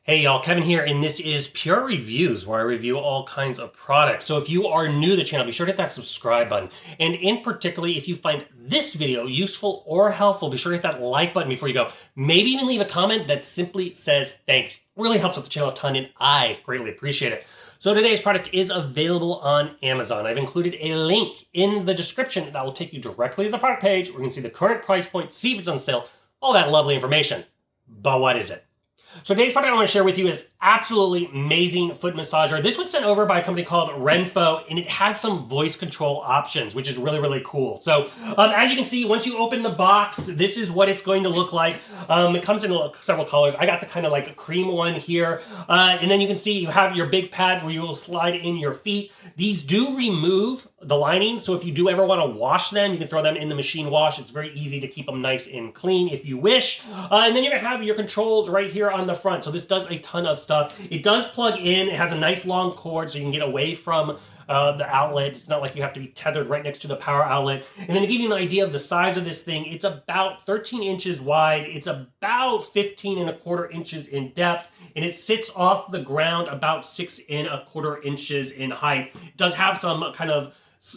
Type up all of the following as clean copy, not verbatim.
Hey y'all, Kevin here, and this is Pure Reviews, where I review all kinds of products. So if you are new to the channel, be sure to hit that subscribe button. And in particularly, if you find this video useful or helpful, be sure to hit that like button before you go. Maybe even leave a comment that simply says thanks. Really helps out the channel a ton, and I greatly appreciate it. So today's product is available on Amazon. I've included a link in the description that will take you directly to the product page where you can see the current price point, see if it's on sale, all that lovely information. But what is it? So today's product I want to share with you is absolutely amazing foot massager. This was sent over by a company called RENPHO, and it has some voice control options, which is really, really cool. So as you can see, once you open the box, this is what it's going to look like. It comes in several colors. I got the kind of like a cream one here. And then you can see you have your big pads where you will slide in your feet. These do remove the lining, so if you do ever want to wash them, you can throw them in the machine wash. It's very easy to keep them nice and clean if you wish. And then you're going to have your controls right here on the front. So this does a ton of stuff. It does plug in. It has a nice long cord so you can get away from the outlet. It's not like you have to be tethered right next to the power outlet. And then to give you an idea of the size of this thing, it's about 13 inches wide. It's about 15¼ inches in depth, and it sits off the ground about 6¼ inches in height. It does have some kind of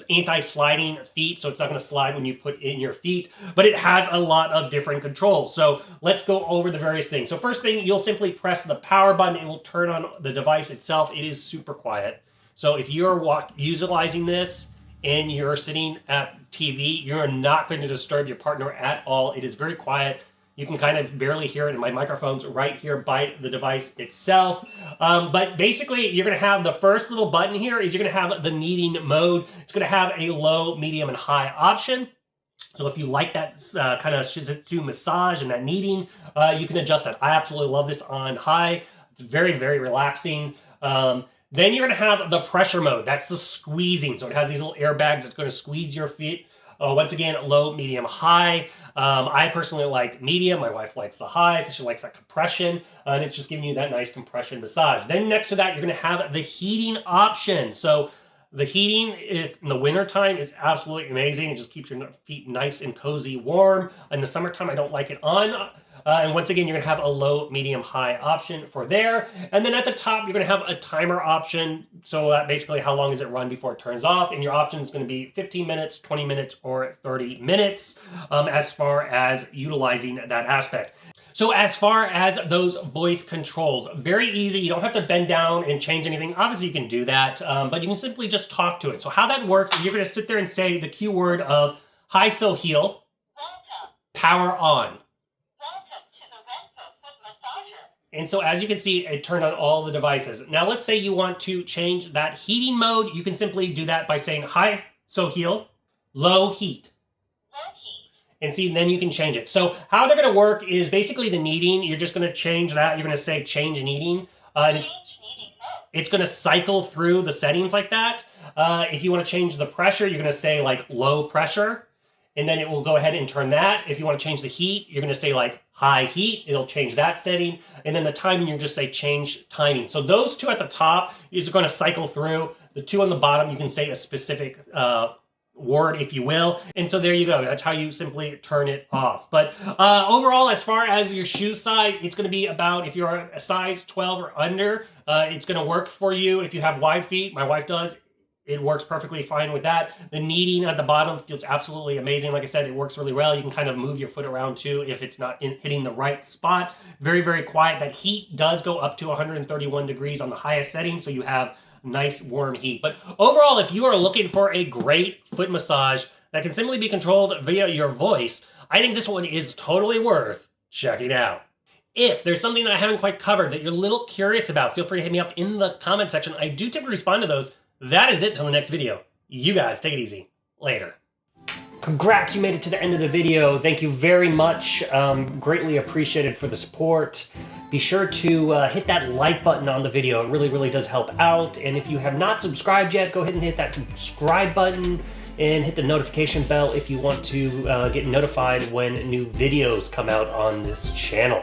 anti-sliding feet, so it's not going to slide when you put in your feet, but it has a lot of different controls. So let's go over the various things. So first thing, you'll simply press the power button. It will turn on the device itself. It is super quiet. So if you're utilizing this and you're sitting at TV, you're not going to disturb your partner at all. It is very quiet. You can kind of barely hear it, and my microphone's right here by the device itself. But basically, you're going to have the first little button here is you're going to have the kneading mode. It's going to have a low, medium, and high option. So if you like that kind of shiatsu massage and that kneading, you can adjust that. I absolutely love this on high. It's very, very relaxing. Then you're going to have the pressure mode. That's the squeezing. So it has these little airbags that's going to squeeze your feet. Once again, low, medium, high. I personally like medium. My wife likes the high because she likes that compression. And it's just giving you that nice compression massage. Then next to that, you're going to have the heating option. So the heating in the wintertime is absolutely amazing. It just keeps your feet nice and cozy warm. In the summertime, I don't like it on. And once again, you're going to have a low, medium, high option for there. And then at the top, you're going to have a timer option. So basically, how long does it run before it turns off? And your option is going to be 15 minutes, 20 minutes, or 30 minutes as far as utilizing that aspect. So as far as those voice controls, very easy. You don't have to bend down and change anything. Obviously, you can do that, but you can simply just talk to it. So how that works is you're going to sit there and say the keyword of high so heel, power on. And so as you can see, it turned on all the devices. Now let's say you want to change that heating mode. You can simply do that by saying high so heel, low heat. And see, then you can change it. So how they're going to work is basically the kneading. You're just going to change that. You're going to say change kneading. It's going to cycle through the settings like that. If you want to change the pressure, you're going to say like low pressure. And then it will go ahead and turn that. If you want to change the heat, you're going to say like high heat. It'll change that setting. And then the timing, you just say change timing. So those two at the top is going to cycle through. The two on the bottom, you can say a specific word, if you will. And so there you go. That's how you simply turn it off. But overall, as far as your shoe size, it's going to be about, if you're a size 12 or under, it's going to work for you. If you have wide feet, my wife does, it works perfectly fine with that. The kneading at the bottom feels absolutely amazing. Like I said, it works really well. You can kind of move your foot around too if it's not hitting the right spot. Very, very quiet. That heat does go up to 131 degrees on the highest setting, so you have nice warm heat. But overall, if you are looking for a great foot massage that can simply be controlled via your voice, I think this one is totally worth checking out. If there's something that I haven't quite covered that you're a little curious about, feel free to hit me up in the comment section. I do typically respond to those. That is it till the next video. You guys take it easy. Later. Congrats, you made it to the end of the video. Thank you very much. Greatly appreciated for the support. Be sure to hit that like button on the video. It really, really does help out. And if you have not subscribed yet, go ahead and hit that subscribe button and hit the notification bell if you want to get notified when new videos come out on this channel.